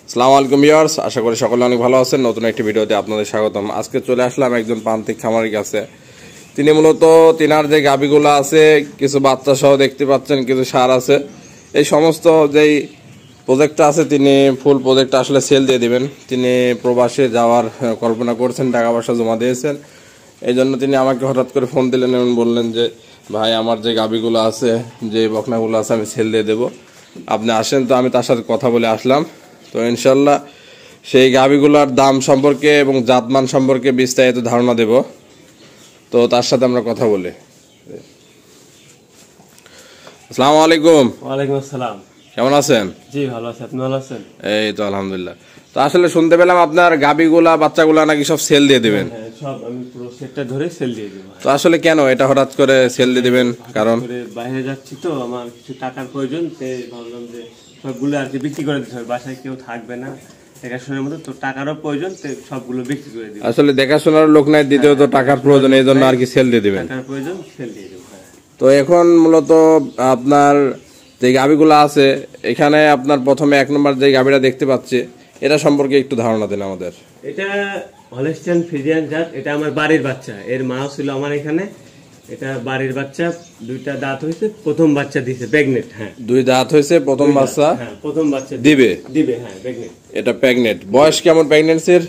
আসসালামু আলাইকুম ভিউয়ার্স, আশা করি সকলে অনেক ভালো আছেন। নতুন একটি ভিডিওতে আপনাদের স্বাগতম। আজকে চলে আসলাম একজন প্রান্তিক খামারের কাছে। তিনি মূলত তিনার যে গাভীগুলো আছে, কিছু বাচ্চা সহ দেখতে পাচ্ছেন, কিছু সার আছে, এই সমস্ত যেই প্রজেক্টটা আছে তিনি ফুল প্রজেক্টটা আসলে সেল দিয়ে দিবেন। তিনি প্রবাসে যাওয়ার কল্পনা করছেন, টাকা পয়সা জমা দিয়েছেন। এই জন্য তিনি আমাকে হঠাৎ করে ফোন দিলেন এবং বললেন যে ভাই, আমার যে গাভীগুলো আছে, যে বকনাগুলো আছে, আমি সেল দিয়ে দেবো, আপনি আসেন। তো আমি তার সাথে কথা বলে আসলাম। তো ইনশাল্লাহ সেই গাভীগুলোর দাম সম্পর্কে এবং জাতমান সম্পর্কে বিস্তারিত ধারণা দেব। তো তার সাথে আমরা কথা বলি। আসসালামু আলাইকুম। ওয়ালাইকুম আসসালাম। কেমন আছেন? জি ভালো আছি, আপনি ভালো আছেন? এই তো আলহামদুলিল্লাহ। তো আসলে শুনতে পেলাম আপনার গাভীগুলা বাচ্চাগুলা নাকি সব সেল দিয়ে দিবেন। হ্যাঁ, সব আমি পুরো সেটটা ধরে সেল দিয়ে দেব। তো আসলে কেন এটা হঠাৎ করে সেল দিয়ে দিবেন? কারণ বাইরে যাচ্ছি তো, আমার কিছু টাকার প্রয়োজন, তাই ভাবলাম যে সবগুলো আর কি বিক্রি করে দিতে হবে, বাসায় কেউ থাকবে না, দেখাশোনার মতো তো টাকারও প্রয়োজন, তাই সবগুলো বিক্রি করে দিব। আসলে দেখাশোনার লোক নাই, দ্বিতীয়ত টাকার প্রয়োজন, এই জন্য আর কি সেল দিয়ে দিবেন। টাকার প্রয়োজন, সেল দিয়ে দেব। তো এখন মূলত আপনার যে গাভীগুলো আছে এখানে, আপনার প্রথমে এক নম্বর যে গাভীটা দেখতে পাচ্ছি, এটা সম্পর্কে একটু ধারণা দেন আমাদের। এটা হলস্টাইন ফ্রিজিয়ান জাত, এটা আমার বাড়ির বাচ্চা, এর মাও ছিল আমার এখানে। এটা বাড়ির বাচ্চা, দুইটা দাঁত হয়েছে, প্রথম বাচ্চা দিছে, প্রেগনেন্ট। হ্যাঁ, দুই দাঁত হয়েছে, প্রথম বাচ্চা প্রথম বাচ্চা দিবে। হ্যাঁ, প্রেগনেন্ট। এটা প্রেগনেন্ট। বয়স কেমন প্রেগনেন্সির?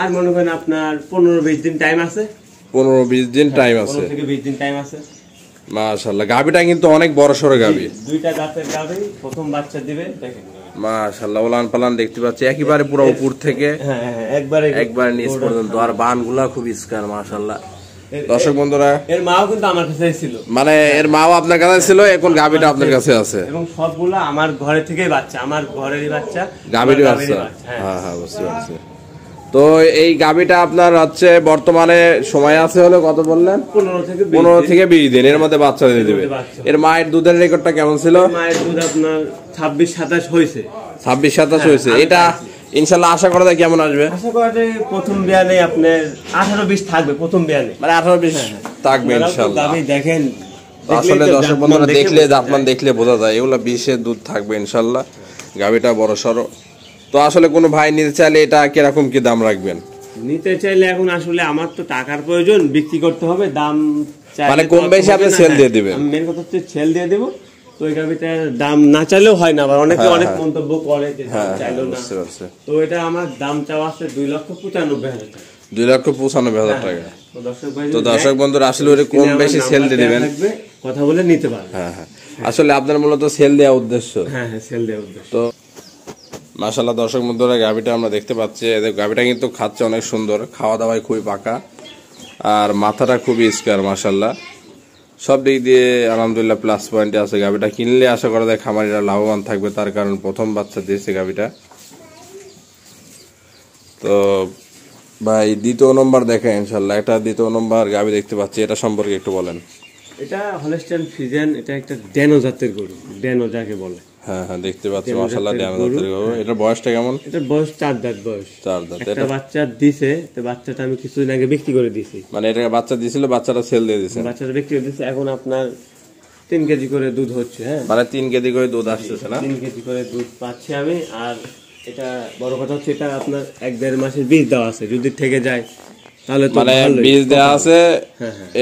আর মনে করেন আপনার 15-20 দিন টাইম আছে। 15-20 দিন টাইম আছে। 15 থেকে 20 দিন টাইম আছে। মাশাআল্লাহ, গাভীটা কিন্তু অনেক বড় সড়ো গাভী। দুইটা দাঁতের গাভী, প্রথম বাচ্চা দিবে, দেখেন মাশাআল্লাহ, ওলান পালান দেখতে পাচ্ছি একেবারে পুরো উপর থেকে একবারে নিচ পর্যন্ত, আর বানগুলা খুব স্কার মাশাআল্লাহ। দর্শক বন্ধুরা, এর মাও কিন্তু আমার কাছে ছিল, মানে এর মাও আপনার কাছে ছিল, এখন গাভীটা আপনার কাছে আছে, এবং সবগুলা আমার ঘরে থেকেই বাচ্চা, আমার ঘরেরই বাচ্চা, গাভীরই বাচ্চা। হ্যাঁ হ্যাঁ, বুঝতে পারছি। তো এই গাভীটা আপনার হচ্ছে বর্তমানে সময় আছে হলো কত বললেন? 15 থেকে 20 দিন, এর মধ্যে বাচ্চা দিয়ে দিবে। এর মায়ের দুধের রেকর্ডটা কেমন ছিল? মায়ের দুধ আপনার 26-27 হয়েছে। 26-27 হয়েছে। এটা ইনশাআল্লাহ আশা করা যায় কেমন আসবে? আশা করা যায় প্রথম বিয়ানে আপনার 18-20 থাকবে, প্রথম বিয়ানে মানে 18-20 থাকবে ইনশাআল্লাহ। গাভী দেখেন, আসলে দর্শক বন্ধুরা দেখলে, জাতমান দেখলে বোঝা যায় এগুলা 20-এর দুধ থাকবে ইনশাআল্লাহ। গাভীটা বড় সরো। তো আসলে কোনো ভাই নিতে চাইলে এটা কিরকম কি দাম রাখবেন? নিতে চাইলে এখন আসলে আমার তো টাকার প্রয়োজন, বিক্রি করতে হবে, দাম মানে কম বেশি আপনি সেল দিয়ে দিবেন। আমি মেন কথা হচ্ছে সেল দিয়ে দেব। তো এই গাভীটার দাম না চাইলেও হয় না, আবার অনেকে অনেক মন্তব্য করে যে দাম চাইলো না। তো এটা আমার দাম চাওয়া আছে 2,95,000 টাকা। 2,95,000 টাকা। তো দর্শক বন্ধুরা আসলে ওরে কম বেশি সেল দিয়ে দিবেন, কথা বলে নিতে পারবেন। হ্যাঁ হ্যাঁ, আসলে আপনার মূলত সেল দেওয়া উদ্দেশ্য। হ্যাঁ হ্যাঁ, সেল দেওয়া উদ্দেশ্য। তো মাশাআল্লাহ দর্শক বন্ধুরা, গাভীটা আমরা দেখতে পাচ্ছি, এদের গাভীটা কিন্তু খাচ্ছে অনেক সুন্দর, খাওয়া দাওয়ায় খুবই পাকা, আর মাথাটা খুবই স্কয়ার মাশাআল্লাহ। সব দিক দিয়ে আলহামদুলিল্লাহ প্লাস পয়েন্টে আছে। গাভীটা কিনলে আশা করা যায় খামারিরা লাভবান থাকবে, তার কারণ প্রথম বাচ্চা দিয়েছে গাভীটা। তো ভাই দ্বিতীয় নম্বর দেখেন ইনশাআল্লাহ, এটা দ্বিতীয় নম্বর গাভী দেখতে পাচ্ছি, এটা সম্পর্কে একটু বলেন। এটা হলস্টাইন ফ্রিজিয়ান, এটা একটা ড্যানো জাতের গরু, ড্যানো যাকে বলে। হ্যাঁ হ্যাঁ, দেখতে পাচ্ছি মাশাআল্লাহ ড্যানো জাতের গরু। এটার বয়সটা কেমন? এটার বয়স 4 দাঁত বয়স। 4 দাঁত। এটা বাচ্চা দিছে, তো বাচ্চাটা আমি কিছুদিন আগে বিক্রি করে দিয়েছি। মানে এটা বাচ্চা দিছিল, বাচ্চাটা সেল দিয়ে দিয়েছে? বাচ্চাটা বিক্রি করে দিয়েছি, এখন আপনার 3 কেজি করে দুধ হচ্ছে। হ্যাঁ, মানে 3 কেজি করে দুধ আসছে না? 3 কেজি করে দুধ পাচ্ছি আমি। আর এটা বড় কথা হচ্ছে, এটা আপনার 1-1.5 মাসের বীজ দেওয়া আছে, যদি থেকে যায় তাহলে তো মানে বীজ দেওয়া আছে।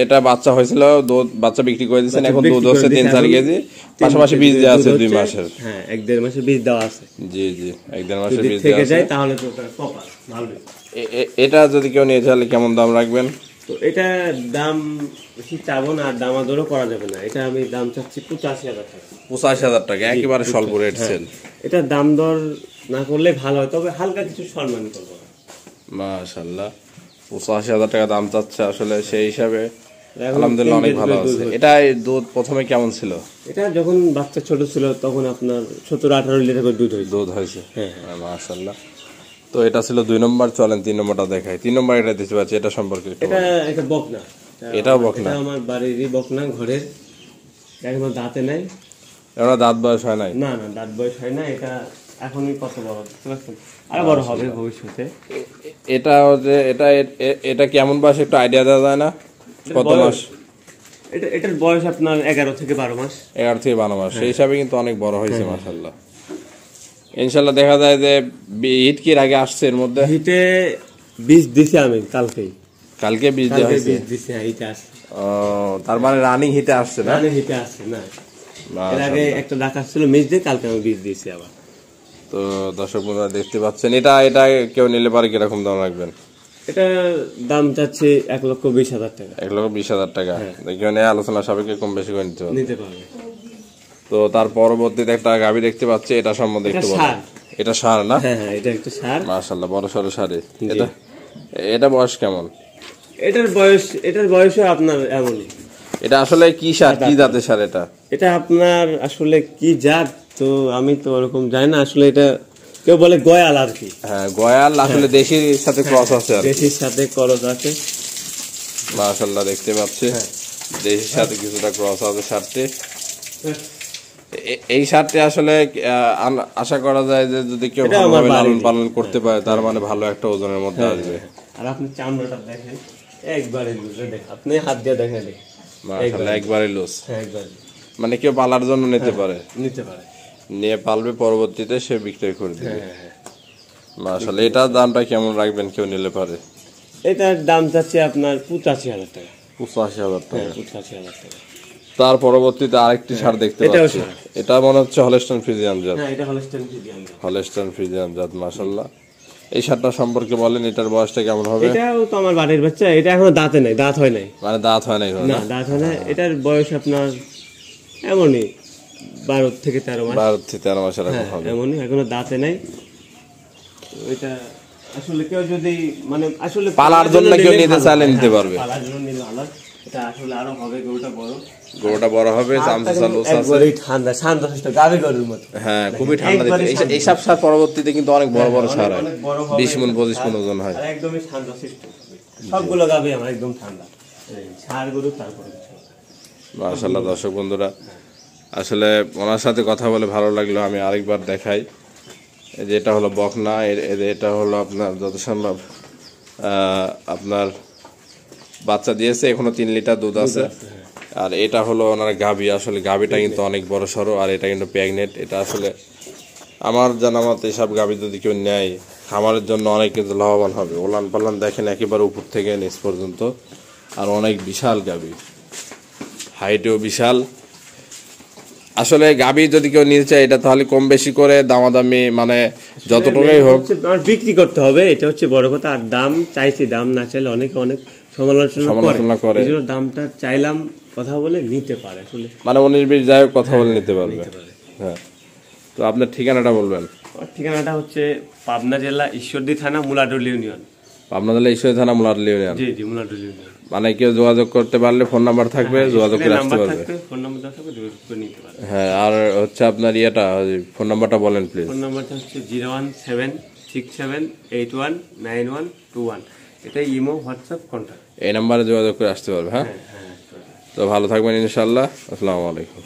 এটা বাচ্চা হয়েছিল, দুধ বাচ্চা বিক্রি করে দিয়েছেন, এখন দুধ হচ্ছে 3-4 কেজি, পাশাপাশি বীজ দেওয়া আছে 2 মাসের। হ্যাঁ, 1-1.5 মাসের বীজ দেওয়া আছে। জি জি, 1-1.5 মাসের বীজ থেকে দেওয়া যায় আছে, তাহলে তো প্রপার ভালো। এটা যদি কেউ নিয়ে চাইলে কেমন দাম রাখবেন? তো এটা দাম বেশি চাবো না, আর দামাদরও করা যাবে না। এটা আমি দাম চাচ্ছি 85,000 টাকা। 85,000 টাকা, একেবারে স্বল্প রেট সেল। এটা দাম দর না করলে ভালো হয়, তবে হালকা কিছু সম্মান করবো। মাশাআল্লাহ, 85,000 টাকা দাম চাচ্ছে, আসলে সেই হিসাবে আলহামদুলিল্লাহ অনেক ভালো আছে। এটা দুধ প্রথমে কেমন ছিল? এটা যখন বাচ্চা ছোট ছিল তখন আপনার 17-18 লিটার করে দুধ হয়েছে। হ্যাঁ মাশাআল্লাহ। তো এটা ছিল 2 নম্বর, চলেন 3 নম্বরটা দেখাই। 3 নম্বর এটা দিতে পারছি, এটা সম্পর্কে এটা বকনা। এটাও বকনা? এটা আমার বাড়িরই বকনা, ঘরের, এখনো দাঁতে নাই। এটা দাঁত বয়স হয় নাই? না না, দাঁত বয়স হয় না। এটা এখনই কত বড়, আরো বড় হবে ভবিষ্যতে। এটা যে এটা কেমন বয়স একটু আইডিয়া দেওয়া যায় না? কত মাস? এটার বয়স আপনার 11 থেকে 12 মাস। 11 থেকে 12 মাস, সেই হিসাবে কিন্তু অনেক বড় হয়েছে মাশাআল্লাহ। ইনশাল্লাহ দেখা যায় যে হিট কি আগে আসছে এর মধ্যে? হিটে বীজ দিছি আমি কালকে বীজ দেওয়া হয়েছে। হিটে আসছে। তার মানে রানিং হিটে আসছে না? হিটে আসছে না, এর আগে একটা ডাক আসছিল মিস দিয়ে, কালকে আমি বীজ দিয়েছি আবার। তো দর্শক বন্ধুরা দেখতে পাচ্ছেন, এটা কেউ নিলে পারে কিরকম দাম রাখবেন? এটা দাম চাচ্ছে 1,20,000 টাকা। 1,20,000 টাকা। এখানে আলোচনা সাপেক্ষে কম বেশি করে নিতে পারবে। তো তার পরবর্তীতে একটা গাভী দেখতে পাচ্ছি, এটা সম্বন্ধে একটু বলুন। এটা ষাঁড় না? হ্যাঁ, এটা একটা ষাঁড়। মাশাআল্লাহ, বড় সরো ষাঁড়ে। এটা বয়স কেমন? এটার বয়সও আপনার এমনই। এটা আসলে কি ষাঁড়, কি জাতের ষাঁড় এটা? এটা আপনার আসলে কি জাত তো আমি তো ওরকম জানি না, আসলে এটা কেউ বলে গয়াল আর কি। হ্যাঁ, গয়াল আসলে দেশির সাথে ক্রস আছে আর দেশির সাথে ক্রস আছে। মাশাআল্লাহ দেখতে পাচ্ছি দেশির সাথে কিছুটা ক্রস আছে ষাঁড়টি। এই ষাঁড়টি আসলে আশা করা যায় যে যদি কেউ ভালোভাবে লালন পালন করতে পারে তার মানে ভালো একটা ওজনের মধ্যে আসবে। আর আপনি চামড়াটা দেখেন, একবারে লুজ, দেখেন আপনি হাত দিয়ে দেখেন, মাশাআল্লাহ একবারে লুজ। একবারে মানে কেউ পালার জন্য নিতে পারে, নিয়ে পালবে, পরবর্তীতে সে বিক্রয় করে দিবে। মাশাআল্লাহ, এটার দামটা কেমন রাখবেন কেউ নিলে পারে? এটার দাম চাচ্ছে আপনার 85,000 টাকা। 85,000 টাকা। 85,000 টাকা। তার পরবর্তীতে আরেকটি ষাঁড় দেখতে পাচ্ছি, এটা মনে হচ্ছে হলস্টাইন ফ্রিজিয়ান জাত। হ্যাঁ, এটা হলস্টাইন ফ্রিজিয়ান জাত। হলস্টাইন ফ্রিজিয়ান জাত, মাশাআল্লাহ। এই ষাঁড়টা সম্পর্কে বলেন, এটার বয়সটা কেমন হবে? এটাও তো আমার বাড়ির বাচ্চা, এটা এখনো দাঁতে নাই, দাঁত হয় নাই। মানে দাঁত হয় নাই? না, দাঁত হয় না। এটার বয়স আপনার এমনই 12 থেকে 13 মাস। 12 থেকে 13 মাস এরকম হবে। এমনই, এখনো দাঁতে নাই। এটা আসলে কেউ যদি মানে আসলে পালার জন্য কেউ নিতে চাইলে নিতে পারবে। পালার জন্য নিলে ভালো। এটা আসলে আরো হবে, গরুটা বড় হবে, চামচা লুজ আছে, একবারে ঠান্ডা, শান্তশিষ্ট গাভী গরুর মতো। হ্যাঁ, খুবই ঠান্ডা দিতে। এই সব ষাঁড় পরবর্তীতে কিন্তু অনেক বড় বড় ষাঁড় হয়, 20 মণ 25 মণ ওজন হয়। আর একদমই শান্তশিষ্ট, সবগুলো গাভী আমার একদম ঠান্ডা। ষাঁড় গরু তারপরে মাশাআল্লাহ। দর্শক বন্ধুরা, আসলে ওনার সাথে কথা বলে ভালো লাগলো। আমি আরেকবার দেখাই, যেটা হলো বকনা, এটা হলো আপনার যত সম্ভব আপনার বাচ্চা দিয়েছে, এখনো 3 লিটার দুধ আছে। আর এটা হলো ওনার গাভী। আসলে গাভীটা কিন্তু অনেক বড় সড়ো, আর এটা কিন্তু প্রেগনেন্ট। এটা আসলে আমার জানা মতে এসব গাভী যদি কেউ নেয় খামারের জন্য অনেক কিন্তু লাভবান হবে। ওলান পালান দেখেন একেবারে উপর থেকে নিচ পর্যন্ত, আর অনেক বিশাল গাভী, হাইটেও বিশাল। আসলে গাভী যদি কেউ নিতে চায় এটা তাহলে কম বেশি করে দামাদামি মানে যতটুকুই হোক বিক্রি করতে হবে, এটা হচ্ছে বড় কথা। আর দাম চাইছি, দাম না চাইলে অনেকে অনেক সমালোচনা করে। দামটা চাইলাম, কথা বলে নিতে পারে আসলে, মানে 19-20 যাই হোক কথা বলে নিতে পারবে। হ্যাঁ, তো আপনার ঠিকানাটা বলবেন? ঠিকানাটা হচ্ছে পাবনা জেলা ঈশ্বরদী থানা, মুলাডুল ইউনিয়ন। পাবনা জেলা ঈশ্বরদী থানা, মুলাডুল ইউনিয়ন। জি, মুলাডুল ইউনিয়ন। মানে কেউ যোগাযোগ করতে পারলে ফোন নাম্বার থাকবে, যোগাযোগ করে আসতে পারবে। ফোন নাম্বার থাকবে, যোগাযোগ করে নিতে পারবে। হ্যাঁ, আর হচ্ছে আপনার ফোন নাম্বারটা বলেন প্লিজ। ফোন নাম্বারটা হচ্ছে 01767819121। এটা ইমো, হোয়াটসঅ্যাপ, কন্টাক্ট। এই নাম্বারে যোগাযোগ করে আসতে পারবে। হ্যাঁ, তো ভালো থাকবেন ইনশাআল্লাহ। আসসালামু আলাইকুম।